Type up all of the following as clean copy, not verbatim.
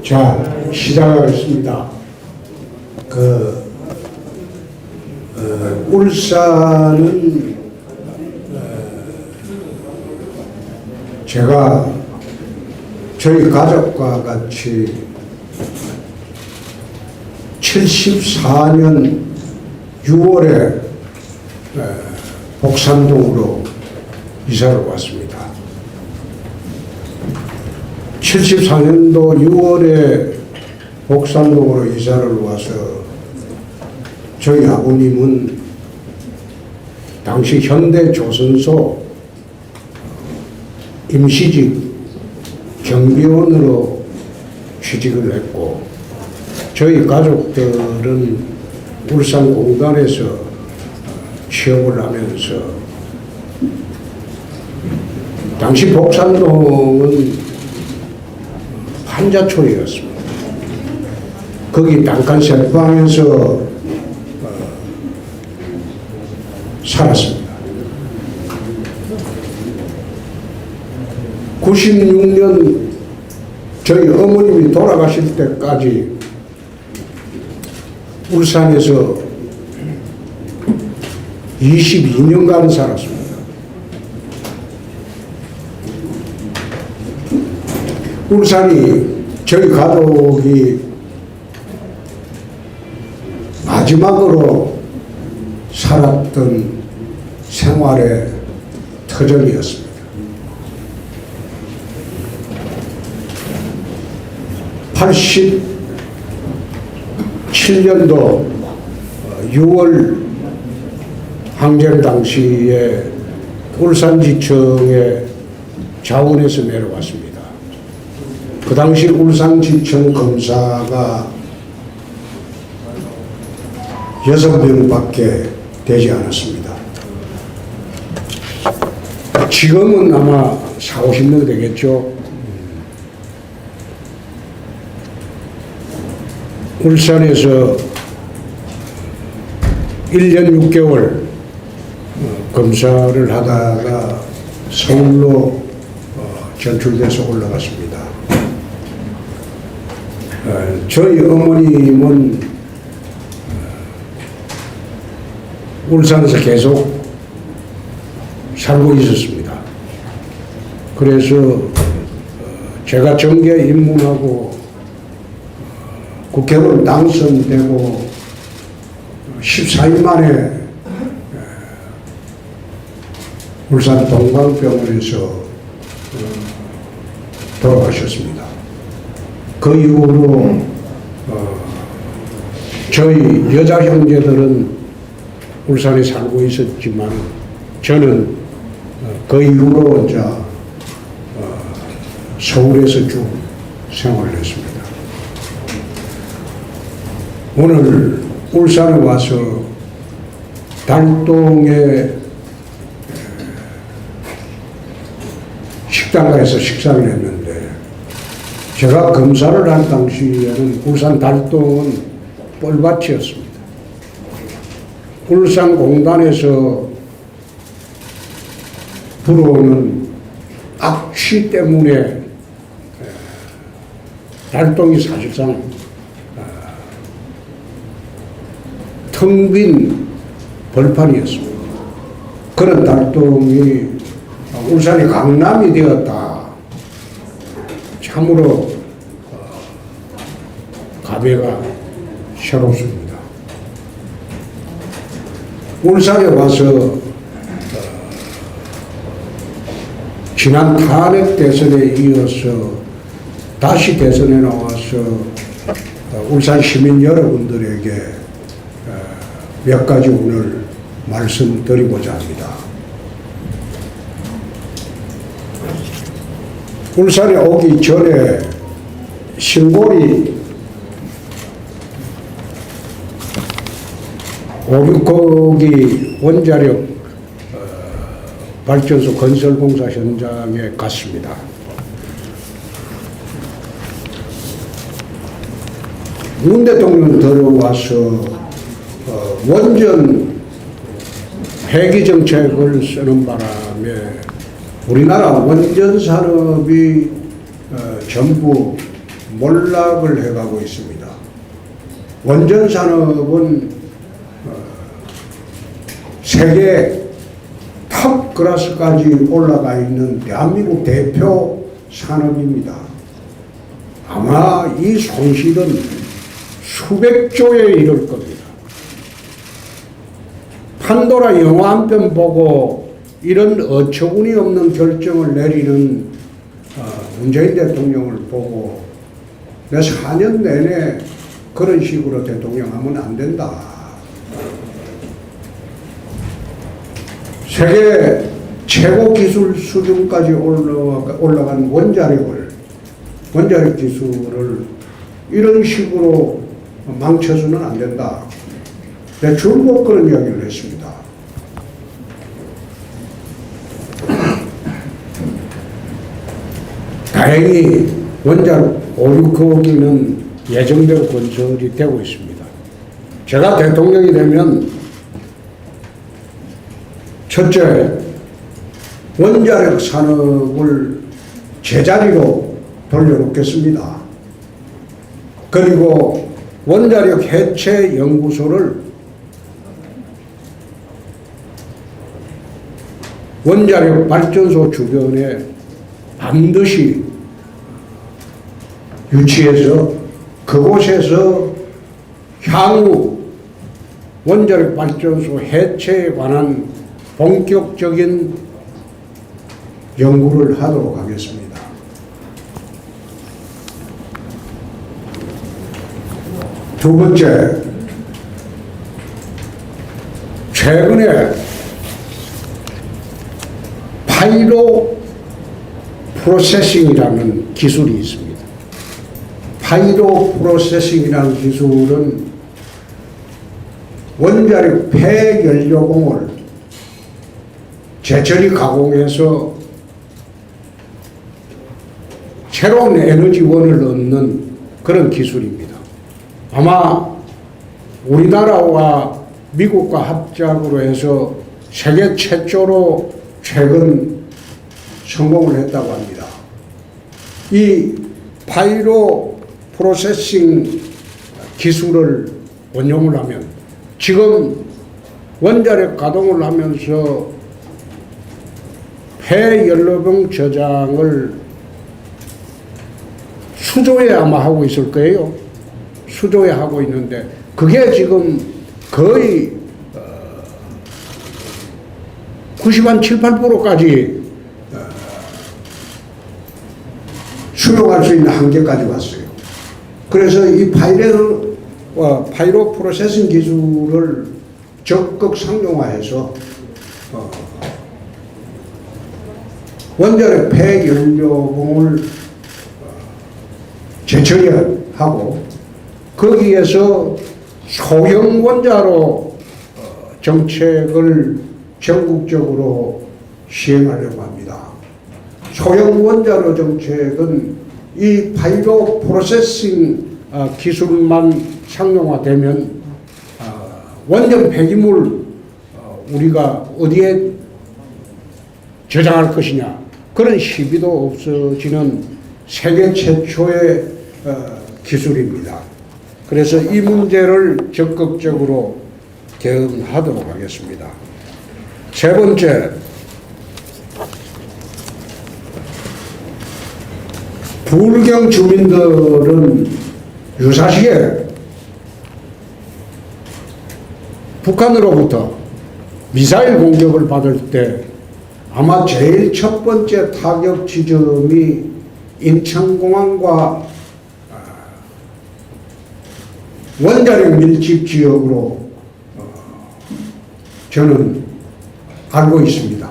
자, 시작하겠습니다. 울산은 제가 저희 가족과 같이 74년 6월에 복산동으로 이사를 왔습니다. 74년도 6월에 복산동으로 이사를 와서 저희 아버님은 당시 현대조선소 임시직 경비원으로 취직을 했고, 저희 가족들은 울산공단에서 취업을 하면서, 당시 복산동은 판자촌이었습니다. 거기 단칸 셀방에서 살았습니다. 96년 저희 어머님이 돌아가실 때까지 울산에서 22년간 살았습니다. 울산이 저희 가족이 마지막으로 살았던 생활의 터전이었습니다. 87년도 6월 항쟁 당시에 울산지청에 자원해서 내려왔습니다. 그 당시 울산지청 검사가 6명밖에 되지 않았습니다. 지금은 아마 40~50명 되겠죠. 울산에서 1년 6개월 검사를 하다가 서울로 전출돼서 올라갔습니다. 저희 어머님은 울산에서 계속 살고 있었습니다. 그래서 제가 정계에 입문하고 국회의원 당선되고 14일 만에 울산 동방병원에서 돌아가셨습니다. 그 이후로 저희 여자 형제들은 울산에 살고 있었지만 저는 그 이후로 이제 서울에서 쭉 생활을 했습니다. 오늘 울산에 와서 달동에 식당가에서 식사를 했는데, 제가 검사를 한 당시에는 울산 달동은 뻘밭이었습니다. 울산공단에서 불어오는 악취 때문에 달동이 사실상 텅 빈 벌판이었습니다. 그런 달동이 울산이 강남이 되었다. 참으로 가배가 새롭습니다. 울산에 와서 지난 탄핵 대선에 이어서 다시 대선에 나와서 울산 시민 여러분들에게 몇 가지 오늘 말씀드리고자 합니다. 울산에 오기 전에 신고리 5~6호기 원자력 발전소 건설공사 현장에 갔습니다. 문 대통령 들어와서 원전 폐기 정책을 쓰는 바람에 우리나라 원전 산업이 전부 몰락을 해가고 있습니다. 원전 산업은 세계 탑 클래스까지 올라가 있는 대한민국 대표 산업입니다. 아마 이 손실은 수백조에 이를 겁니다. 판도라 영화 한 편 보고 이런 어처구니 없는 결정을 내리는 문재인 대통령을 보고 내 4년 내내 그런 식으로 대통령 하면 안 된다. 세계 최고 기술 수준까지 올라간 원자력 기술을 이런 식으로 망쳐서는 안 된다. 내 줄곧 그런 이야기를 했습니다. 다행히 원자력 5, 6호기는 예정대로 건설이 되고 있습니다. 제가 대통령이 되면 첫째, 원자력 산업을 제자리로 돌려놓겠습니다. 그리고 원자력 해체 연구소를 원자력 발전소 주변에 반드시 유치해서 그곳에서 향후 원자력 발전소 해체에 관한 본격적인 연구를 하도록 하겠습니다. 두 번째, 최근에 파이로 프로세싱이라는 기술이 있습니다. 파이로 프로세싱이라는 기술은 원자력 폐연료봉을 제철이 가공해서 새로운 에너지원을 얻는 그런 기술입니다. 아마 우리나라와 미국과 합작으로 해서 세계 최초로 최근 성공을 했다고 합니다. 이 파이로 프로세싱 기술을 원용을 하면 지금 원자력 가동을 하면서 폐연료봉 저장을 수조에 아마 하고 있을 거예요. 수조에 하고 있는데 그게 지금 거의 97, 8%까지 수용할 수 있는 한계까지 왔어요. 그래서 이 파이로 프로세싱 기술을 적극 상용화해서 원자력 폐연료봉을 재처리하고 거기에서 소형 원자로 정책을 전국적으로 시행하려고 합니다. 소형 원자로 정책은 이 파이로 프로세싱 기술만 상용화되면 원전 폐기물 우리가 어디에 저장할 것이냐 그런 시비도 없어지는 세계 최초의 기술입니다. 그래서 이 문제를 적극적으로 개헌하도록 하겠습니다. 세 번째, 부울경 주민들은 유사시에 북한으로부터 미사일 공격을 받을 때 아마 제일 첫 번째 타격 지점이 인천공항과 원자력 밀집 지역으로 저는 알고 있습니다.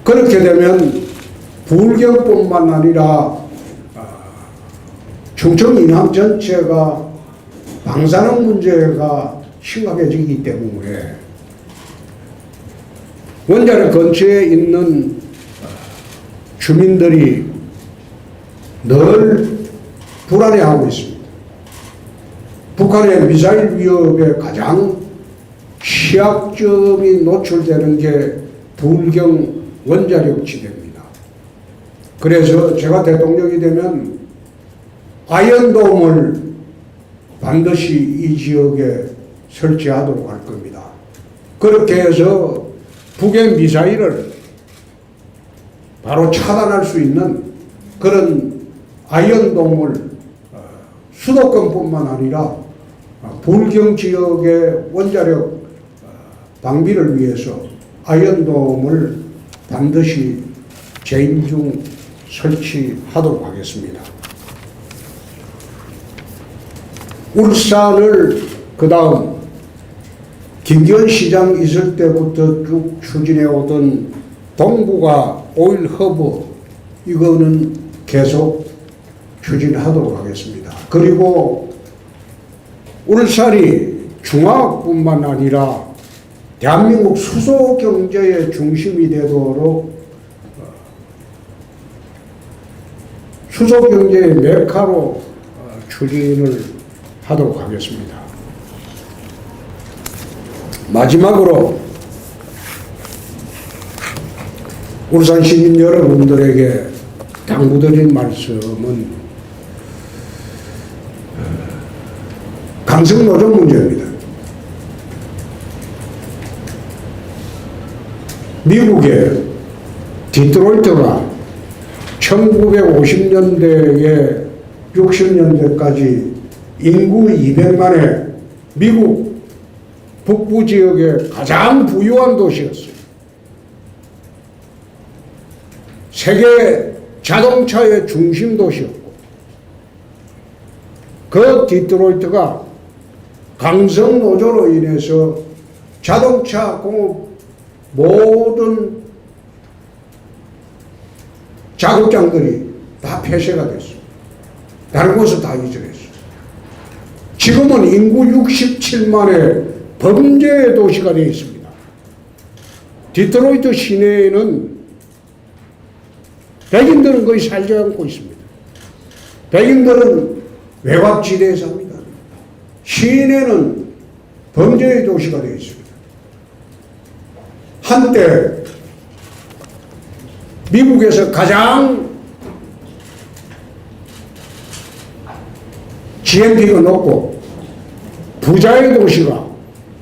그렇게 되면 부울경뿐만 아니라 충청 인함 전체가 방사능 문제가 심각해지기 때문에 원자력 근처에 있는 주민들이 늘 불안해하고 있습니다. 북한의 미사일 위협에 가장 취약점이 노출되는 게 부울경 원자력 지대입니다. 그래서 제가 대통령이 되면 아이언돔을 반드시 이 지역에 설치하도록 할 겁니다. 그렇게 해서 북의 미사일을 바로 차단할 수 있는 그런 아이언돔을 수도권뿐만 아니라 불경 지역의 원자력 방비를 위해서 아이언돔을 반드시 재임중 설치하도록 하겠습니다. 울산을 그 다음 김기현 시장 있을 때부터 쭉 추진해 오던 동북아 오일 허브, 이거는 계속 추진하도록 하겠습니다. 그리고 울산이 중화뿐만 아니라 대한민국 수소 경제의 중심이 되도록 수소 경제의 메카로 추진을 하도록 하겠습니다. 마지막으로 울산 시민 여러분들에게 당부드린 말씀은 강성노조 문제입니다. 미국의 디트로이트가 1950년대에 60년대까지 인구 200만의 미국 북부 지역의 가장 부유한 도시였어요. 세계 자동차의 중심 도시였고, 그 디트로이트가 강성 노조로 인해서 자동차 공업 모든 작업장들이 다 폐쇄가 됐어요. 다른 곳은 다 이전했어요. 지금은 인구 67만의 범죄의 도시가 되어 있습니다. 디트로이트 시내에는 백인들은 거의 살지 않고 있습니다. 백인들은 외곽지대에 삽니다. 시내는 범죄의 도시가 되어 있습니다. 한때 미국에서 가장 GNP가 높고 부자의 도시가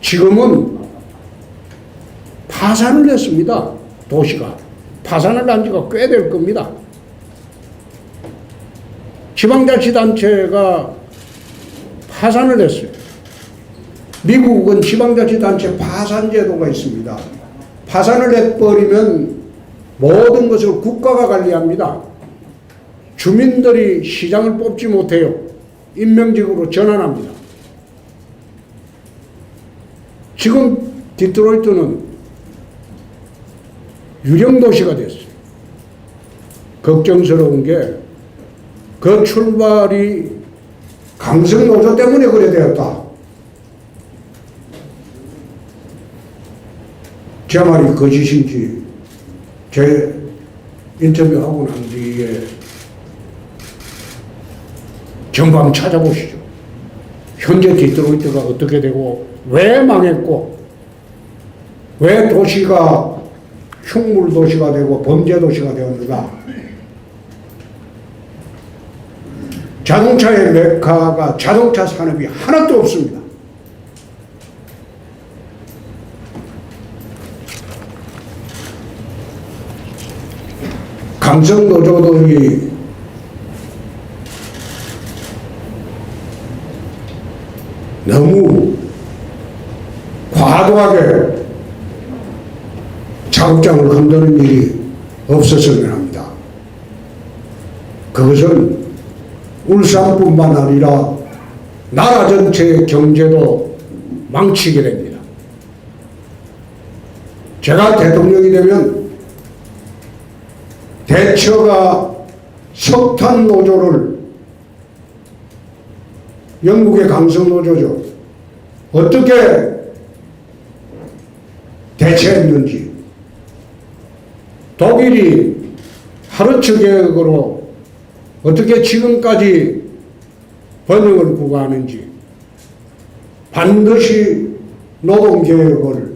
지금은 파산을 했습니다. 도시가 파산을 한 지가 꽤 될 겁니다. 지방자치단체가 파산을 했어요. 미국은 지방자치단체 파산 제도가 있습니다. 파산을 해버리면 모든 것을 국가가 관리합니다. 주민들이 시장을 뽑지 못해요. 임명직으로 전환합니다. 지금 디트로이트는 유령도시가 됐어요. 걱정스러운 게 그 출발이 강성노조 때문에 그래 되었다. 제 말이 거짓인지 제 인터뷰하고 난 뒤에 정보 찾아보시죠. 현재 디트로이트가 어떻게 되고 왜 망했고 왜 도시가 흉물 도시가 되고 범죄 도시가 되었는가. 자동차의 메카가 자동차 산업이 하나도 없습니다. 강성노조들이 너무 과도하게 작업장을 흔드는 일이 없었으면 합니다. 그것은 울산뿐만 아니라 나라 전체의 경제도 망치게 됩니다. 제가 대통령이 되면 대처가 석탄 노조를, 영국의 강성 노조죠, 어떻게 대체했는지, 독일이 하르츠 계획으로 어떻게 지금까지 번영을 구가하는지 반드시 노동개혁을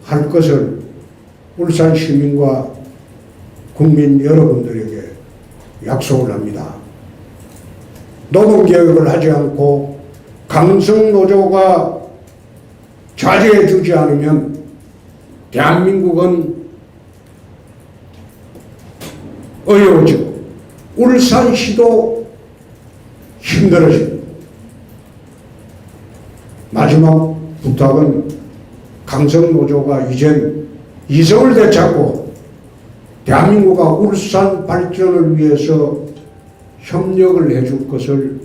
할 것을 울산 시민과 국민 여러분들에게 약속을 합니다. 노동개혁을 하지 않고 강성노조가 자제해 주지 않으면 대한민국은 어려워지고 울산시도 힘들어지고 마지막 부탁은 강성노조가 이젠 이성을 되찾고 대한민국과 울산 발전을 위해서 협력을 해줄 것을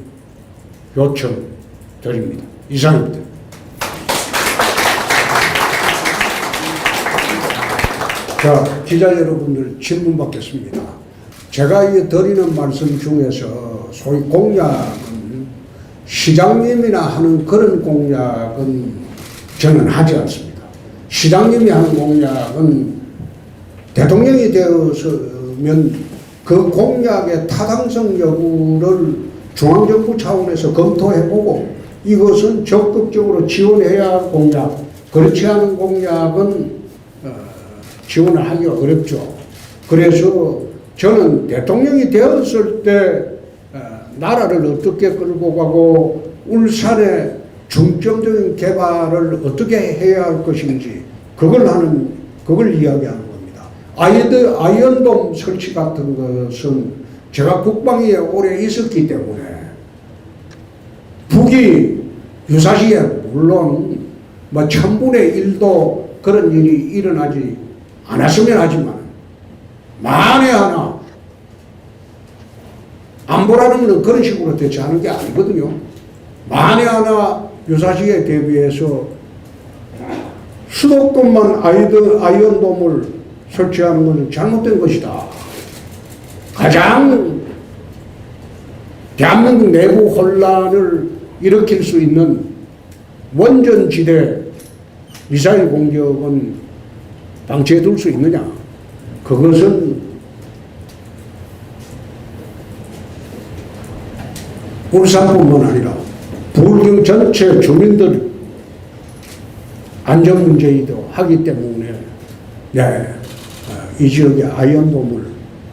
요청드립니다. 이상입니다. 자, 기자 여러분들 질문 받겠습니다. 제가 드리는 말씀 중에서 소위 공약은 시장님이나 하는 그런 공약은 저는 하지 않습니다. 시장님이 하는 공약은 대통령이 되었으면 그 공약의 타당성 여부를 중앙정부 차원에서 검토해보고 이것은 적극적으로 지원해야 할 공약, 그렇지 않은 공약은 지원을 하기 어렵죠. 그래서 저는 대통령이 되었을 때 나라를 어떻게 끌고 가고 울산의 중점적인 개발을 어떻게 해야 할 것인지 그걸 이야기하는 겁니다. 아이언돔 설치 같은 것은 제가 국방위에 오래 있었기 때문에 북이 유사시에 물론 뭐 1000분의 1도 그런 일이 일어나지 않았으면 하지만 만에 하나 안보라는 것은 그런 식으로 대처하는 게 아니거든요. 만에 하나 유사시에 대비해서 수도권만 아이언돔을 설치하는 것은 잘못된 것이다. 가장 대한민국 내부 혼란을 일으킬 수 있는 원전지대 미사일 공격은 방치해 둘 수 있느냐? 그것은 울산뿐만 아니라 부울경 전체 주민들 안전 문제이기도 하기 때문에 이 지역에 아이언돔을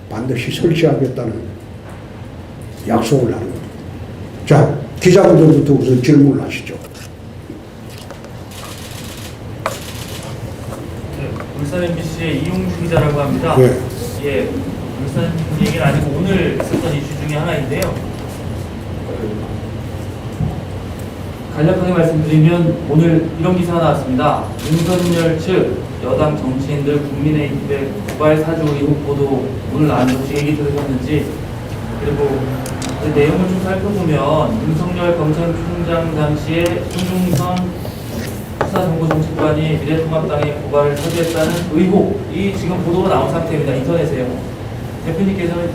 반드시 설치하겠다는 약속을 하는 겁니다. 자, 기자분들부터 우선 질문을 하시죠. 울산 MBC의 이용주 기자라고 합니다. 네. 예, 울산 얘기는 아니고 오늘 있었던 이슈 중에 하나인데요. 간략하게 말씀드리면 오늘 이런 기사가 나왔습니다. 윤석열 측 여당 정치인들 국민의힘의 고발 사주 의혹 보도 오늘 나왔는데 혹시 얘기 들으셨는지, 그리고 그 내용을 좀 살펴보면 윤석열 검찰총장 당시에 손중선 수사정보정책관이 미래통합당의 고발을 처리했다는 의혹이 지금 보도가 나온 상태입니다. 인터넷에요. 대표님께서는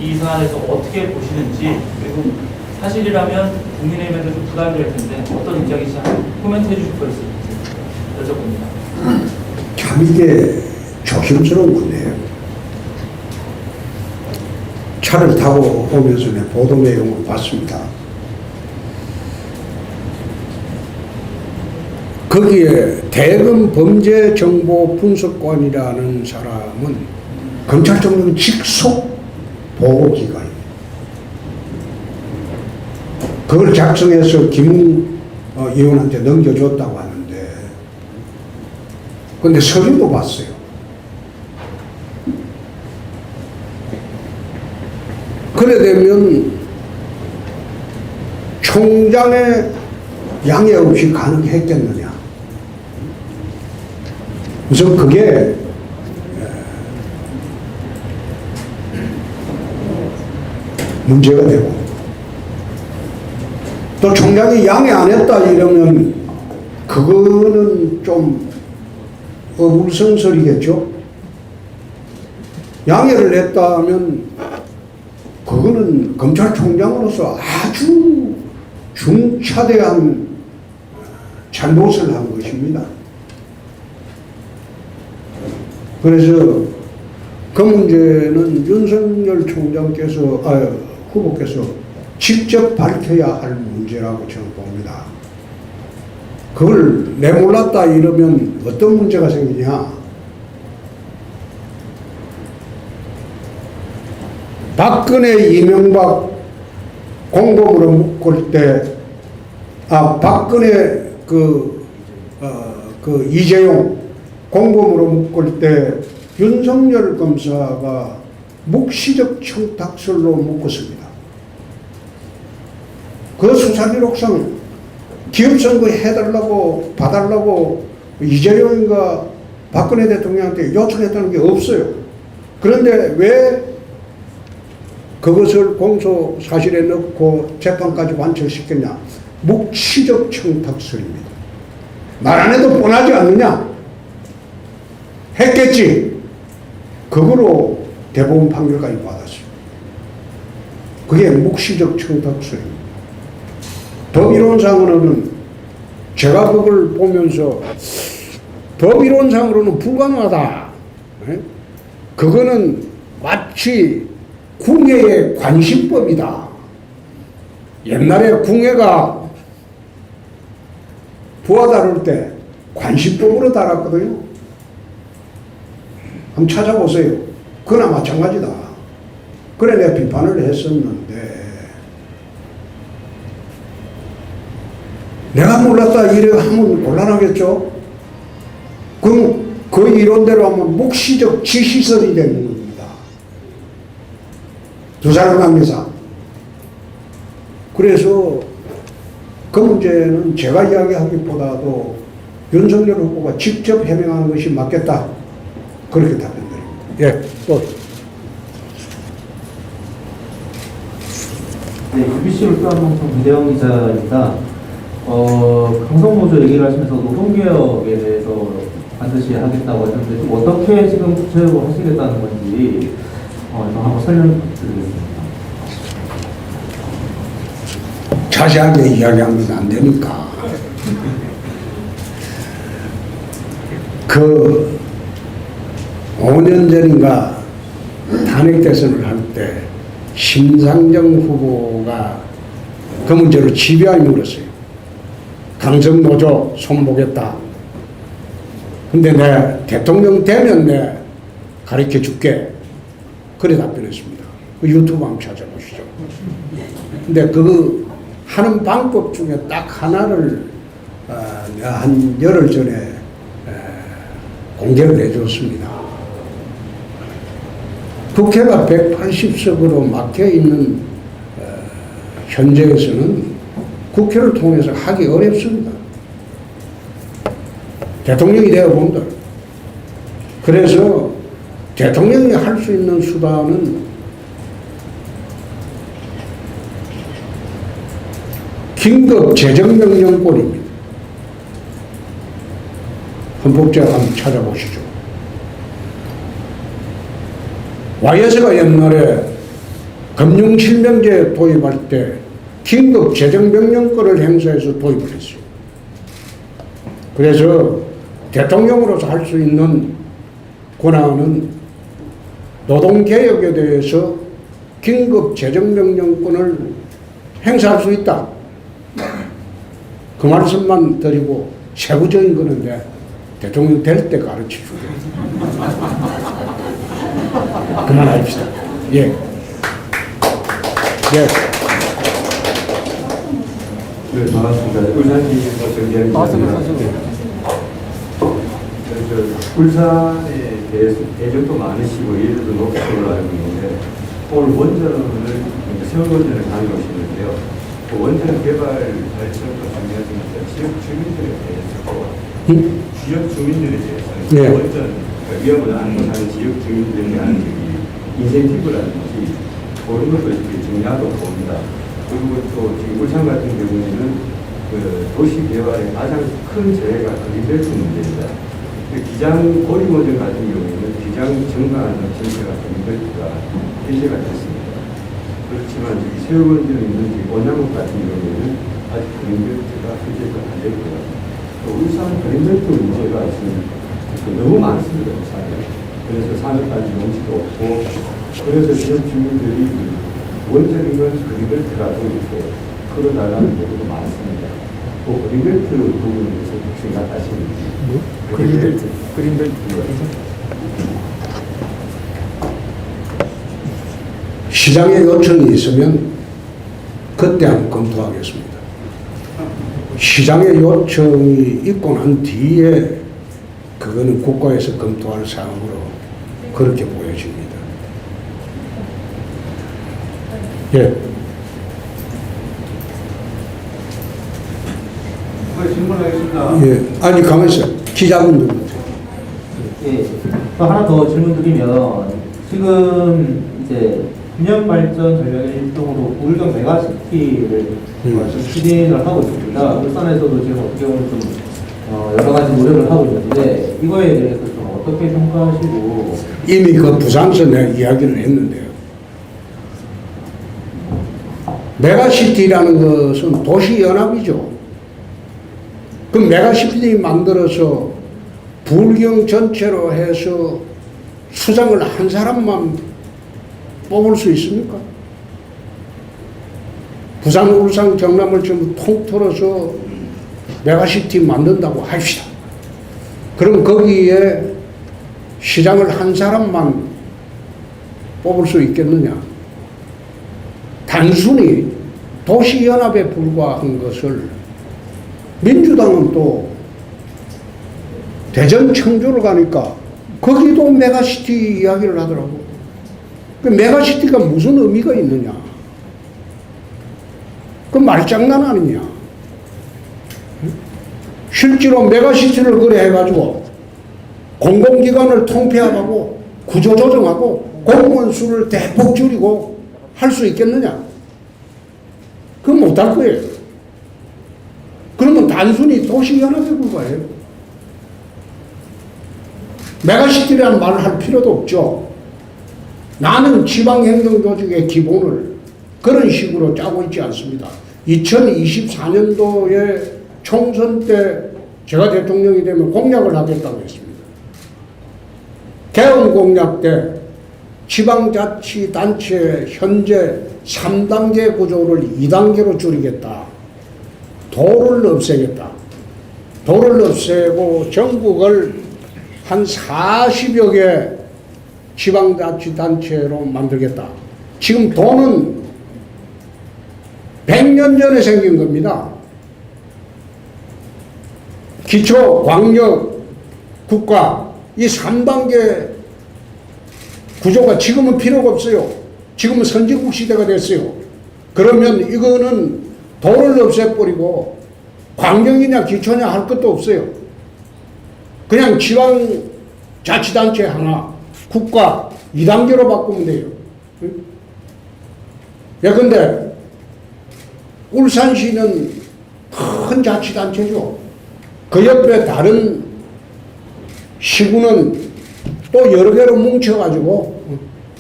이 사안에서 어떻게 보시는지, 그리고 사실이라면 국민의힘에도 좀 부담될 텐데 어떤 입장이신지 코멘트 해주실 거 있을지 여쭤봅니다. 참 이게 조심스러운 건데요. 차를 타고 오면서 보도 내용을 봤습니다. 거기에 대검 범죄정보분석관이라는 사람은 검찰총장 직속 보고기관입니다. 그걸 작성해서 김웅 의원한테 넘겨줬다고 하는데, 근데 서류도 봤어요. 그래 되면 총장의 양해 없이 가능했겠느냐. 우선 그게 문제가 되고, 또 총장이 양해 안 했다 이러면 그거는 좀 어불성설이겠죠. 양해를 했다면 그거는 검찰총장으로서 아주 중차대한 잘못을 한 것입니다. 그래서 그 문제는 윤석열 후보께서 직접 밝혀야 할 문제라고 저는 봅니다. 그걸 내몰랐다 이러면 어떤 문제가 생기냐. 박근혜, 이명박 공범으로 묶을 때, 박근혜 이재용 공범으로 묶을 때 윤석열 검사가 묵시적 청탁설로 묶었습니다. 그 수사기록상 기업선거 해달라고 봐달라고 이재용인가 박근혜 대통령한테 요청했다는 게 없어요. 그런데 왜 그것을 공소 사실에 넣고 재판까지 완成시켰냐? 묵시적 청탁설입니다. 말 안 해도 뻔하지 않느냐? 했겠지. 그거로 대법원 판결까지 받았어요. 그게 묵시적 청탁설입니다. 법이론상으로는 제가 그걸 보면서 법이론상으로는 불가능하다. 그거는 마치 궁예의 관심법이다. 옛날에 궁예가 부하 다룰 때 관심법으로 달았거든요. 한번 찾아보세요. 그거나 마찬가지다. 그래 내가 비판을 했었는데 내가 몰랐다 이래 하면 곤란하겠죠? 그럼 그 이론대로 하면 묵시적 지시설이 되는 겁니다. 두 사람 관계상. 그래서 그 문제는 제가 이야기하기보다도 윤석열 후보가 직접 해명하는 것이 맞겠다. 그렇게 답변드립니다. 예, 또. 네, UBC 울산방송 김대영 기자입니다. 강성노조 얘기를 하시면서도 홍개혁에 대해서 반드시 하겠다고 하셨는데 좀 어떻게 지금 구체적으로 하시겠다는 건지 좀 한번 설명드리겠습니다. 자세하게 이야기하면 안 되니까. 그 5년 전인가 탄핵 대선을 할 때 심상정 후보가 그 문제로 집요하게 물었어요. 강성노조 손보겠다. 근데 내 대통령 되면 내 가르쳐 줄게. 그래 답변했습니다. 그 유튜브 한번 찾아보시죠. 근데 그 하는 방법 중에 딱 하나를 내가 한 열흘 전에 공개를 해줬습니다. 국회가 180석으로 막혀있는 현재에서는 국회를 통해서 하기 어렵습니다. 대통령이 되어본다. 그래서 대통령이 할 수 있는 수단은 긴급 재정명령권입니다. 헌법제가 한번 찾아보시죠. YS가 옛날에 금융실명제 도입할 때 긴급 재정명령권을 행사해서 도입을 했어요. 그래서 대통령으로서 할 수 있는 권한은 노동개혁에 대해서 긴급 재정명령권을 행사할 수 있다. 그 말씀만 드리고 세부적인 거는 내 대통령 될 때 가르쳐 주게. 그만합시다. 예. 예. 네, 반갑습니다. 울산시에서 정리하겠습니다. 울산에 대해서 대적도 많으시고 이해도도 높은 걸로 알고 있는데 오늘 원전을 세월 원전을 다녀오시는데요. 그 원전 개발 발전도 중요하지만 지역 주민들에 대해서 지역 주민들에 대해서 네. 원전 위험을 안고 사는 지역 주민들에 대한 인센티브라든지 그런 것도 이렇게 중요하다고 봅니다. 그리고 또 지금 울산 같은 경우에는 그 도시 개발의 가장 큰 재해가 그린벨트 문제입니다. 기장 고리원전 같은 경우에는 기장 증가하는 전체가 그린벨트가 해제가 됐습니다. 그렇지만 저기 세월원전에 있는 원양국 같은 경우에는 아직 그린벨트가 해제가 안 됐고요. 또 울산 그린벨트 문제가 지금 너무 많습니다. 울산에. 그래서 산업까지 용지도 없고 그래서 지역 주민들이 원전인 건 그린벨트라고 이렇게 끌어달라는 경우도 많습니다. 그 그린벨트 부분에 대해서 생각하시는지. 그린벨트. 시장에 요청이 있으면 그때 한번 검토하겠습니다. 시장의 요청이 있고 난 뒤에 그거는 국가에서 검토할 사항으로 그렇게 보여집니다. 예. 질문하겠습니다. 예. 아니, 가만있어요. 기자분들. 예, 또 하나 더 질문 드리면 지금 이제 균형 발전 전략의 일종으로 부울경 메가시티를 지금 추진을 하고 있습니다. 울산에서도 지금 어떻게 보면 좀 여러 가지 노력을 하고 있는데 이거에 대해서 좀 어떻게 평가하시고 이미 그 부산에서 내가 이야기를 했는데요. 메가시티라는 것은 도시연합이죠. 그 메가시티 만들어서 부울경 전체로 해서 수장을 한 사람만 뽑을 수 있습니까? 부산, 울산, 경남을 전부 통틀어서 메가시티 만든다고 합시다. 그럼 거기에 시장을 한 사람만 뽑을 수 있겠느냐? 단순히 도시연합에 불과한 것을 민주당은 또 대전 청주를 가니까 거기도 메가시티 이야기를 하더라고. 그 메가시티가 무슨 의미가 있느냐? 그 말장난 아니냐? 실제로 메가시티를 그래 해가지고 공공기관을 통폐합하고 구조조정하고 공무원 수를 대폭 줄이고 할 수 있겠느냐? 그건 못할 거예요. 그러면 단순히 도시연합에 불과해요. 메가시티라는 말을 할 필요도 없죠. 나는 지방행정조직의 기본을 그런 식으로 짜고 있지 않습니다. 2024년도에 총선 때 제가 대통령이 되면 공약을 하겠다고 했습니다. 개헌 공약 때 지방자치단체 현재 3단계 구조를 2단계로 줄이겠다. 도를 없애겠다. 도를 없애고 전국을 한 40여 개 지방자치단체로 만들겠다. 지금 도는 100년 전에 생긴 겁니다. 기초, 광역, 국가 이 3단계 구조가 지금은 필요가 없어요. 지금은 선진국 시대가 됐어요. 그러면 이거는 도를 없애버리고 광역이냐 기초냐 할 것도 없어요. 그냥 지방자치단체 하나, 국가 2단계로 바꾸면 돼요. 예컨대 울산시는 큰 자치단체죠. 그 옆에 다른 시군은 또 여러 개로 뭉쳐가지고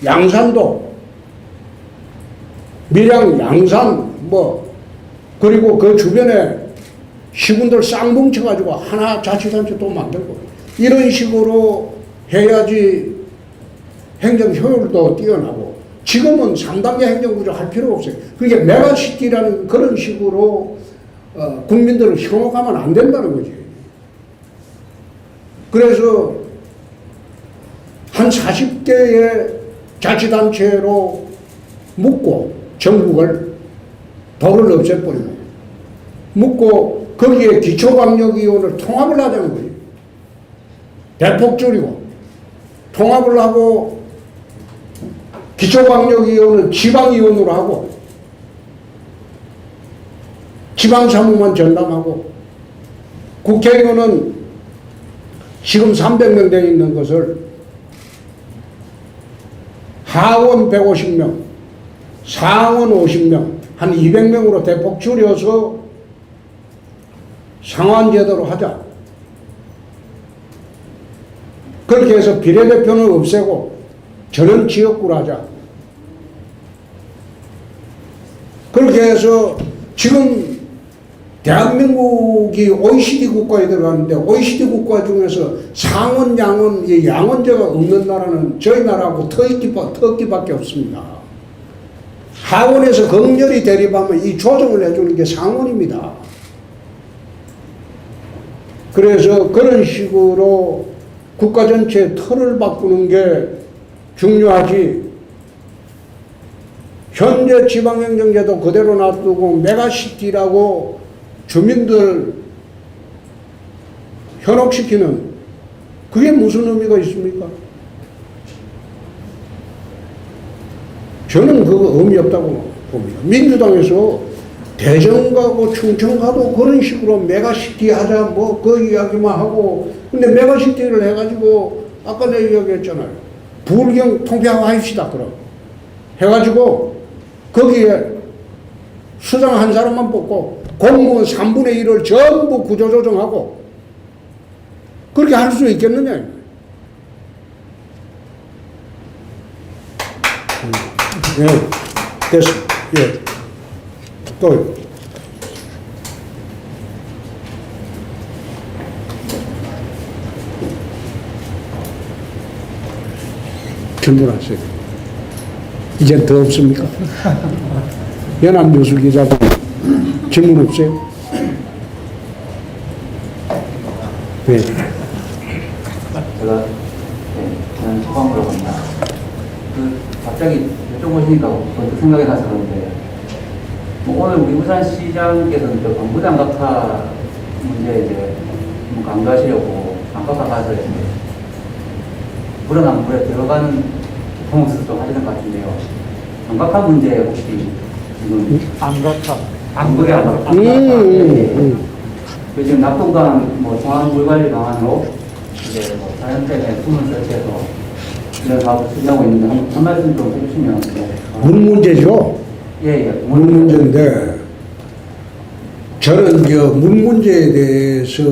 양산도 밀양, 양산 그리고 그 주변에 시군들 싹 뭉쳐가지고 하나 자치단체 또 만들고 이런 식으로 해야지 행정 효율도 뛰어나고 지금은 3단계 행정구조 할 필요가 없어요. 그러니까 메가시티라는 그런 식으로 국민들을 혐오하면 안 된다는 거지. 그래서 한 40개의 자치단체로 묶고 전국을 도를 없애버리고 묶고 거기에 기초광역위원을 통합을 하자는 거예요. 대폭 줄이고 통합을 하고 기초광역위원을 지방위원으로 하고 지방사무만 전담하고 국회의원은 지금 300명 되어 있는 것을 하원 150명, 상원 50명, 한 200명으로 대폭 줄여서 상환제도로 하자. 그렇게 해서 비례대표는 없애고 전원 지역구로 하자. 그렇게 해서 지금 대한민국이 OECD 국가에 들어가는데 OECD 국가 중에서 상원, 양원, 이 양원제가 없는 나라는 저희 나라하고 터키밖에 없습니다. 하원에서 극렬히 대립하면 이 조정을 해주는 게 상원입니다. 그래서 그런 식으로 국가 전체의 틀을 바꾸는 게 중요하지. 현재 지방행정제도 그대로 놔두고 메가시티라고 주민들 현혹시키는 그게 무슨 의미가 있습니까? 저는 그거 의미 없다고 봅니다. 민주당에서 대전 가고 충청 가도 그런 식으로 메가시티 하자 뭐 그 이야기만 하고, 근데 메가시티를 해가지고 아까 내가 이야기했잖아요. 부울경 통폐합 합시다 그럼 해가지고 거기에 수장 한 사람만 뽑고 공무원 3분의 1을 전부 구조조정하고 그렇게 할 수 있겠느냐. 예, 됐습니다. 예. 또요. 질문하세요. 이제 더 없습니까? 연합뉴스 기자분 질문 없어요? 네. 제가 저는 소방으로 갑니다. 갑자기 여쭤보시니까 번뜩 생각이 나서 그런데 오늘 우리 울산시장께서는 저 방부장갑타 문제 이제 강조하시려고 방갑타 가서 이제 불어난 물에 들어가는 동영상을 좀 하시는 것 같은데요. 방갑타 문제 혹시 지금 방법이 안 나왔다. 지금 낙동강 종합물관리 방안으로 이제 자연 때문에 숨을 설치해서 이런 사업을 추진하고 있는데 한 말씀 좀 해주시면. 물 문제죠? 예. 물 문제인데 저는 물 문제에 대해서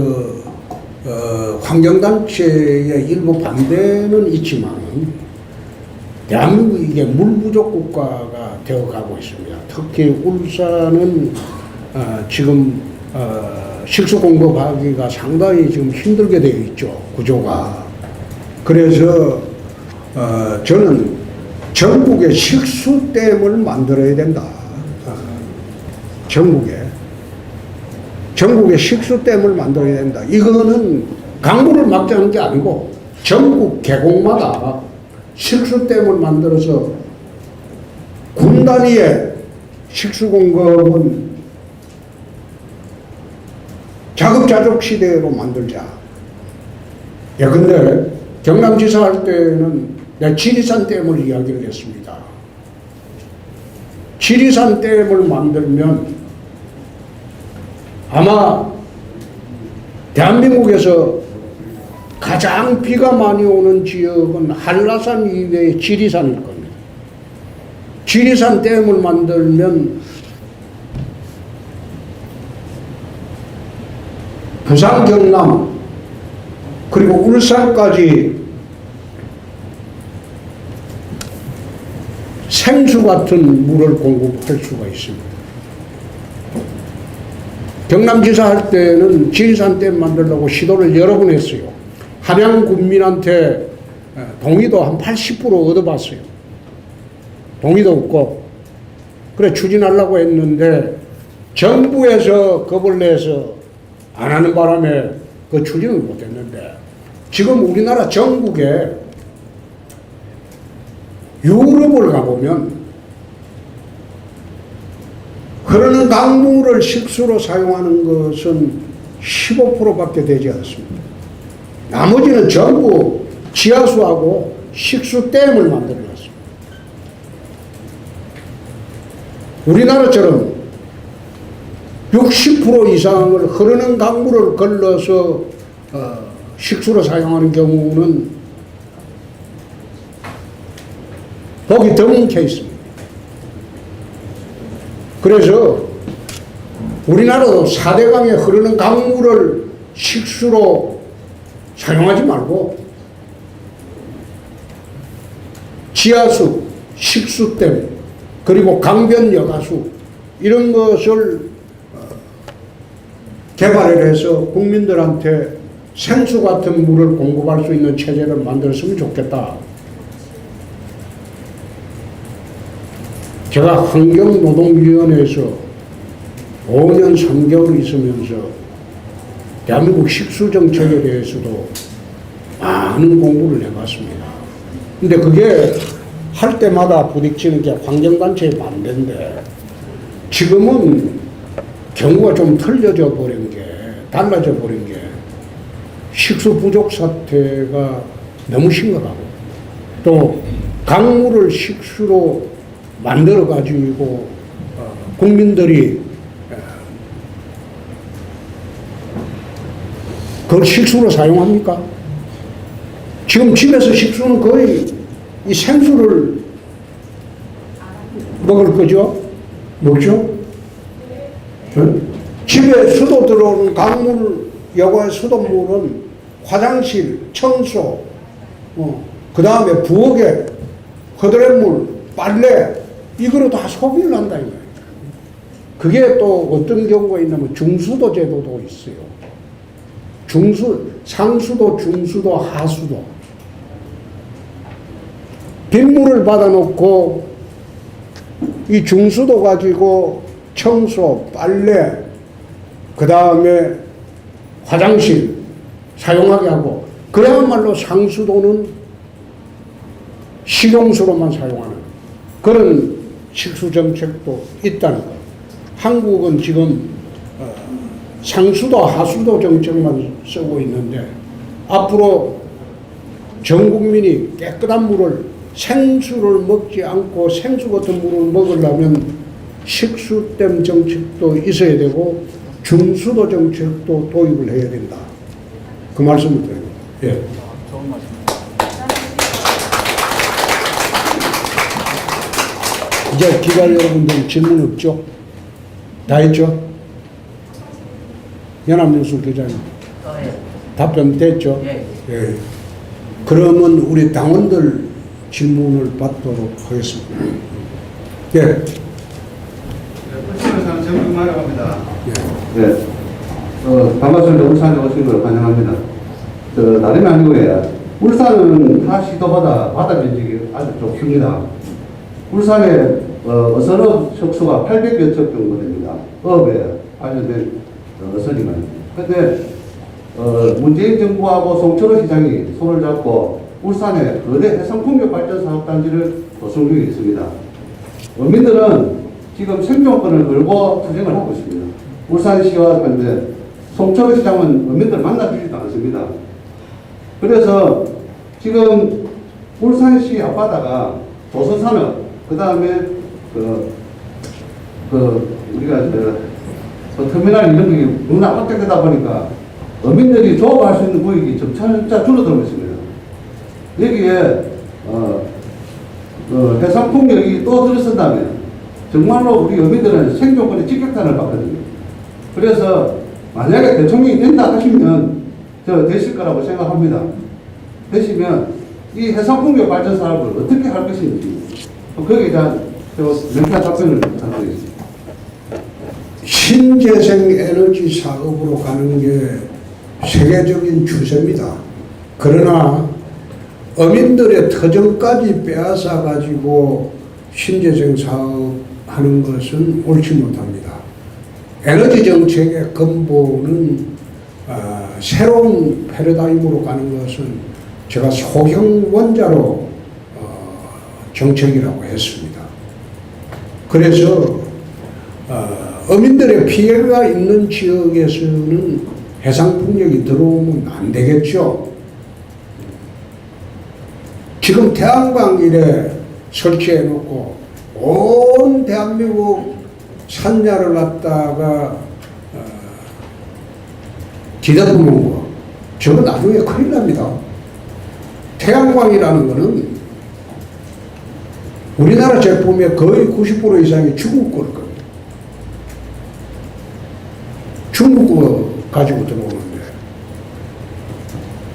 환경단체의 일부 반대는 있지만 대한민국이 이게 물 부족 국가가 되어가고 있습니다. 특히 울산은 지금 식수 공급하기가 상당히 지금 힘들게 되어 있죠, 구조가. 그래서 저는 전국에 식수댐을 만들어야 된다. 전국에 식수댐을 만들어야 된다. 이거는 강물을 막자는 게 아니고 전국 계곡마다 식수댐을 만들어서 군 단위의 식수 공급은 자급자족 시대로 만들자. 근데 경남지사 할 때는 내가 지리산 댐을 이야기를 했습니다. 지리산 댐을 만들면 아마 대한민국에서 가장 비가 많이 오는 지역은 한라산 이외의 지리산일 겁니다. 지리산 댐을 만들면 부산, 경남, 그리고 울산까지 생수 같은 물을 공급할 수가 있습니다. 경남지사 할 때는 지리산댐 만들려고 시도를 여러 번 했어요. 함양 군민한테 동의도 한 80% 얻어봤어요. 동의도 없고. 그래 추진하려고 했는데 정부에서 겁을 내서 안 하는 바람에 그 추진을 못했는데 지금 우리나라 전국에 유럽을 가보면 흐르는 강물을 식수로 사용하는 것은 15%밖에 되지 않습니다. 나머지는 전부 지하수하고 식수댐을 만들어놨습니다. 우리나라처럼 60% 이상을 흐르는 강물을 걸러서 식수로 사용하는 경우는 보기 드문 케이스입니다. 그래서 우리나라도 4대강에 흐르는 강물을 식수로 사용하지 말고 지하수, 식수댐, 그리고 강변 여가수 이런 것을 개발을 해서 국민들한테 생수 같은 물을 공급할 수 있는 체제를 만들었으면 좋겠다. 제가 환경노동위원회에서 5년 3개월 있으면서 대한민국 식수정책에 대해서도 많은 공부를 해봤습니다. 근데 그게 할 때마다 부딪히는 게 환경단체의 반대인데 지금은 경우가 좀 틀려져 버린 게, 달라져 버린 게 식수 부족 사태가 너무 심각하고 또 강물을 식수로 만들어 가지고 국민들이 그걸 식수로 사용합니까? 지금 집에서 식수는 거의 이 생수를 먹을 거죠? 먹죠? 응? 집에 수도 들어오는 강물, 여과의 수돗물은 화장실, 청소, 그 다음에 부엌에 허드렛물, 빨래, 이거로 다 소비를 한다, 이거예요. 그게 또 어떤 경우가 있냐면 중수도 제도도 있어요. 상수도, 중수도, 하수도. 빗물을 받아놓고 이 중수도 가지고 청소, 빨래, 그 다음에 화장실 사용하게 하고, 그야말로 상수도는 식용수로만 사용하는 그런 식수 정책도 있다는 거. 한국은 지금 상수도, 하수도 정책만 쓰고 있는데 앞으로 전 국민이 깨끗한 물을, 생수를 먹지 않고 생수 같은 물을 먹으려면 식수댐 정책도 있어야 되고 중수도 정책도 도입을 해야 된다. 그 말씀을 드립니다. 예. 좋은 말씀. 이제 기자 여러분들 질문 없죠? 다 했죠? 연합뉴스 기자님 답변 됐죠? 예. 예. 그러면 우리 당원들 질문을 받도록 하겠습니다. 예. 불신을 정금하라고 합니다. 예. 네. 반갑습니다. 울산에 오신 걸 환영합니다. 다름이 아니고요. 울산은 타 시도보다 바다 면적이 아주 좁습니다. 울산에 어선업 척수가 800여 척 정도 됩니다. 어업에 관련된 어선이면. 근데 문재인 정부하고 송철호 시장이 손을 잡고 울산에 거대 해상풍력발전사업단지를 구성 중에 있습니다. 어민들은 지금 생존권을 걸고 투쟁을 하고 있습니다. 울산시와 근데 송철호 시장은 어민들 만나주지도 않습니다. 그래서 지금 울산시 앞바다가 도서산업, 그 다음에 우리가 터미널 이런 게 워낙 확대되다 보니까 어민들이 조업할 수 있는 구역이 점차 줄어들고 있습니다. 여기에 해상풍력이 또 들어선다면 정말로 우리 어민들은 생존권의 직격탄을 받거든요. 그래서 만약에 대통령이 된다 하시면 되실 거라고 생각합니다. 되시면 이 해상풍력 발전 사업을 어떻게 할 것인지 거기에 대한 명쾌한 답변을 부탁드리겠습니다. 신재생 에너지 사업으로 가는 게 세계적인 추세입니다. 그러나 어민들의 터전까지 빼앗아 가지고 신재생 사업하는 것은 옳지 못합니다. 에너지 정책의 근본은 새로운 패러다임으로 가는 것은 제가 소형 원자로 정책이라고 했습니다. 그래서 어민들의 피해가 있는 지역에서는 해상풍력이 들어오면 안 되겠죠. 지금 태양광 이래 설치해 놓고 온 대한민국 산야를 갖다가 뒤덮는 거, 저거 나중에 큰일 납니다. 태양광이라는 거는 우리나라 제품의 거의 90% 이상이 중국 거일 겁니다. 중국 거 가지고 들어오는데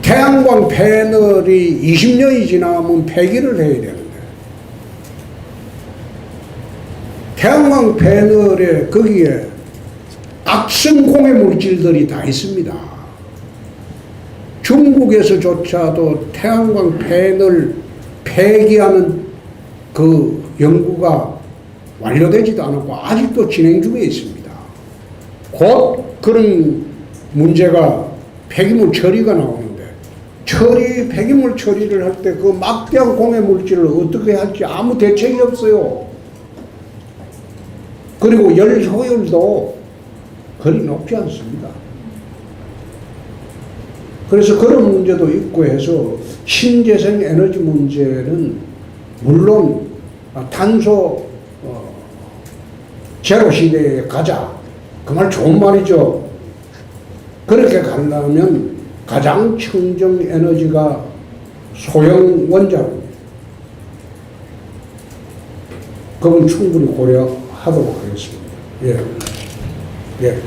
태양광 패널이 20년이 지나면 폐기를 해야 되는데 태양광 패널에 거기에 악성 공해 물질들이 다 있습니다. 중국에서조차도 태양광 패널 폐기하는 그 연구가 완료되지도 않았고 아직도 진행 중에 있습니다. 곧 그런 문제가 폐기물 처리가 나오는데 폐기물 처리를 할 때 그 막대한 공해 물질을 어떻게 할지 아무 대책이 없어요. 그리고 열 효율도 그리 높지 않습니다. 그래서 그런 문제도 있고 해서 신재생 에너지 문제는 물론 탄소 제로 시대에 가자. 그 말 좋은 말이죠. 그렇게 가려면 가장 청정 에너지가 소형 원자로입니다. 그건 충분히 고려하도록 하겠습니다. 예. 예.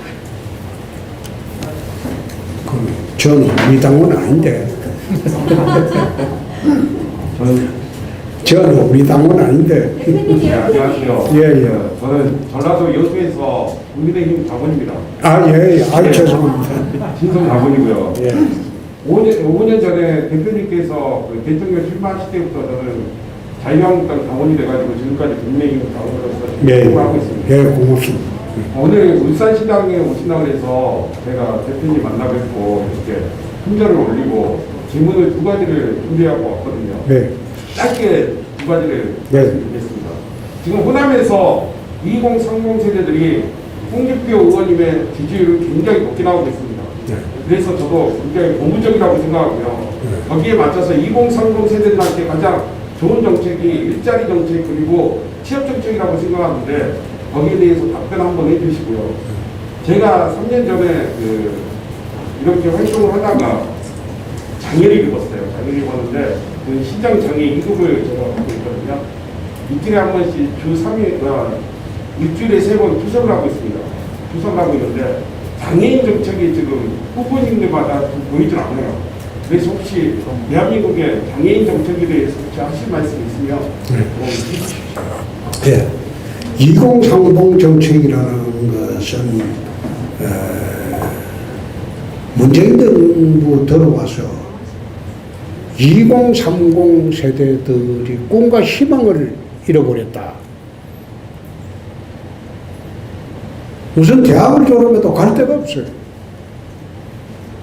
저는 우리 당은 아닌데. 저는 우리 당은 아닌데. 네, 안녕하세요. 예, 예. 저는 전라도 여수에서 국민의힘 당원입니다. 아, 예, 예. 아, 죄송합니다. 진성 당원이고요. 예. 5년 전에 대표님께서 그 대통령 출마하실 때부터 저는 자유한국당 당원이 돼가지고 지금까지 국민의힘 당원으로서 예, 활동하고 있습니다. 예, 고맙습니다. 오늘 울산시장에 오신다고 해서 제가 대표님 만나 뵙고 이렇게 훈전을 올리고 질문을 2가지를 준비하고 왔거든요. 네. 짧게 2가지를 네. 말씀드리겠습니다. 지금 호남에서 2030 세대들이 홍준표 의원님의 지지율을 굉장히 높게 나오고 있습니다. 네. 그래서 저도 굉장히 고무적이라고 생각하고요. 네. 거기에 맞춰서 2030 세대들한테 가장 좋은 정책이 일자리 정책 그리고 취업 정책이라고 생각하는데 거기에 대해서 답변 한번 해주시고요. 제가 3년 전에 이렇게 활동을 하다가 장애를 입었어요. 장애를 입었는데 그 시장 장애 2급을 제가 받고 있거든요. 이틀에 한 번씩 주 3일, 일주일에 3번 투석을 하고 있습니다. 투석을 하고 있는데 장애인 정책이 지금 후보님들마다 좀 보이질 않아요. 그래서 혹시 대한민국의 장애인 정책에 대해서 혹시 하실 말씀 있으면 해주십시오. 예. 2030 정책이라는 것은 문재인 정부 들어와서 2030 세대들이 꿈과 희망을 잃어버렸다. 우선 대학을 졸업해도 갈 데가 없어요.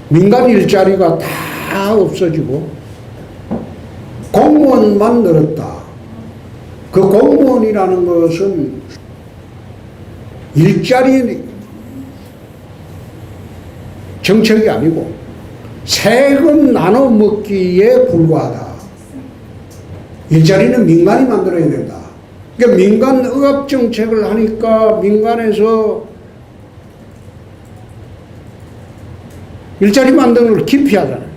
민간 일자리가 다 없어지고 공무원만 늘었다. 그 공무원이라는 것은 일자리 정책이 아니고 세금 나눠 먹기에 불과하다. 일자리는 민간이 만들어야 된다. 그러니까 민간 억압 정책을 하니까 민간에서 일자리 만드는 걸 기피하잖아요.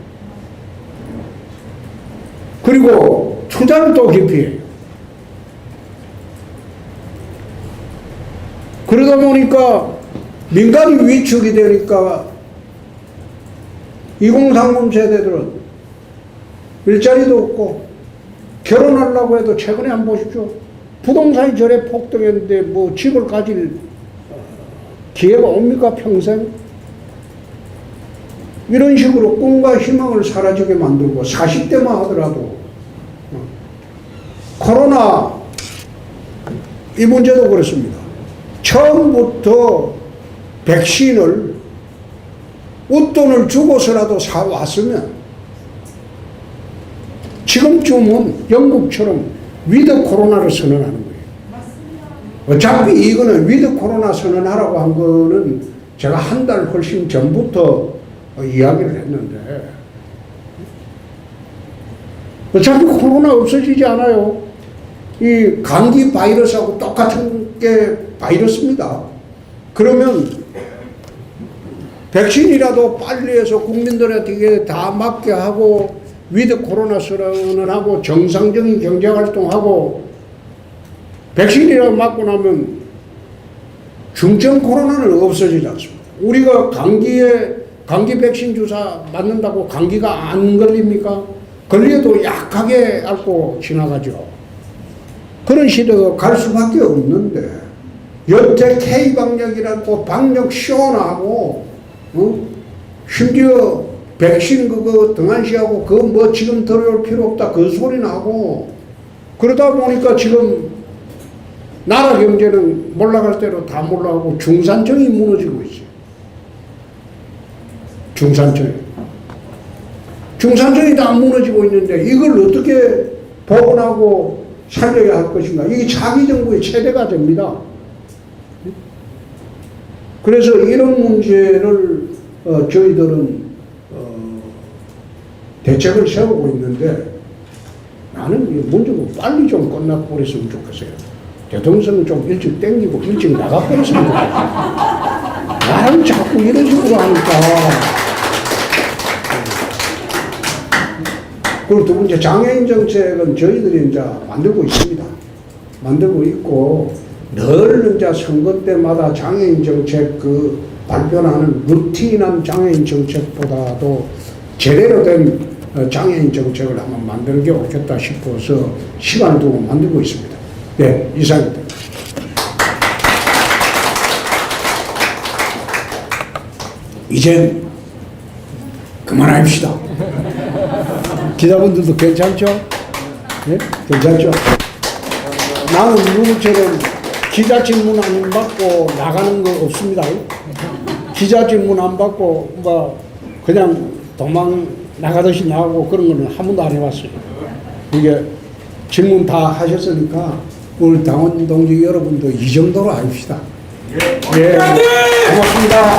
그리고 투자를 또 기피해요. 그러다 보니까 민간이 위축이 되니까 2030 세대들은 일자리도 없고 결혼하려고 해도 최근에 한번 보십시오. 부동산이 저래 폭등했는데 뭐 집을 가질 기회가 옵니까 평생? 이런 식으로 꿈과 희망을 사라지게 만들고 40대만 하더라도 코로나 이 문제도 그렇습니다. 처음부터 백신을 웃돈을 주고서라도 사왔으면 지금쯤은 영국처럼 위드 코로나를 선언하는 거예요. 어차피 이거는 위드 코로나 선언하라고 한 거는 제가 한 달 훨씬 전부터 이야기를 했는데 어차피 코로나 없어지지 않아요. 이 감기 바이러스하고 똑같은 게 바이러스입니다. 그러면 백신이라도 빨리 해서 국민들한테 다 맞게 하고 위드 코로나 선언을 하고 정상적인 경제활동하고 백신이라도 맞고 나면 중증 코로나는 없어지지 않습니다. 우리가 감기 백신 주사 맞는다고 감기가 안 걸립니까? 걸려도 약하게 앓고 지나가죠. 그런 시대가 갈 수밖에 없는데 여태 K방역이라고 방역 시원하고 심지어 백신 그거 등한시하고 그거 뭐 지금 들어올 필요 없다 그 소리 나고 그러다 보니까 지금 나라 경제는 몰락할 대로 다 몰락하고 중산층이 무너지고 있어요. 중산층. 중산층이 다 무너지고 있는데 이걸 어떻게 복원하고 살려야 할 것인가. 이게 자기 정부의 최대 과제입니다. 그래서 이런 문제를 저희들은 대책을 세우고 있는데 나는 이 문제가 빨리 좀 끝나버렸으면 좋겠어요. 대통령은 좀 일찍 땡기고 일찍 나가버렸으면 좋겠어요. 나는 자꾸 이런 식으로 하니까. 그리고 두 번째 장애인 정책은 저희들이 이제 만들고 있습니다. 만들고 있고 늘 이제 선거 때마다 장애인 정책 발표하는 루틴한 장애인 정책보다도 제대로 된 장애인 정책을 한번 만드는 게 옳겠다 싶어서 시간을 두고 만들고 있습니다. 네, 이상입니다. 이젠 그만합시다. 기자분들도 괜찮죠? 네? 괜찮죠? 나는 누구처럼 기자 질문 안 받고 나가는 거 없습니다. 기자 질문 안 받고 뭐 그냥 도망 나가듯이 나가고 그런 거는 한 번도 안 해봤어요. 이게 질문 다 하셨으니까 우리 당원 동지 여러분도 이 정도로 합시다. 예, 고맙습니다.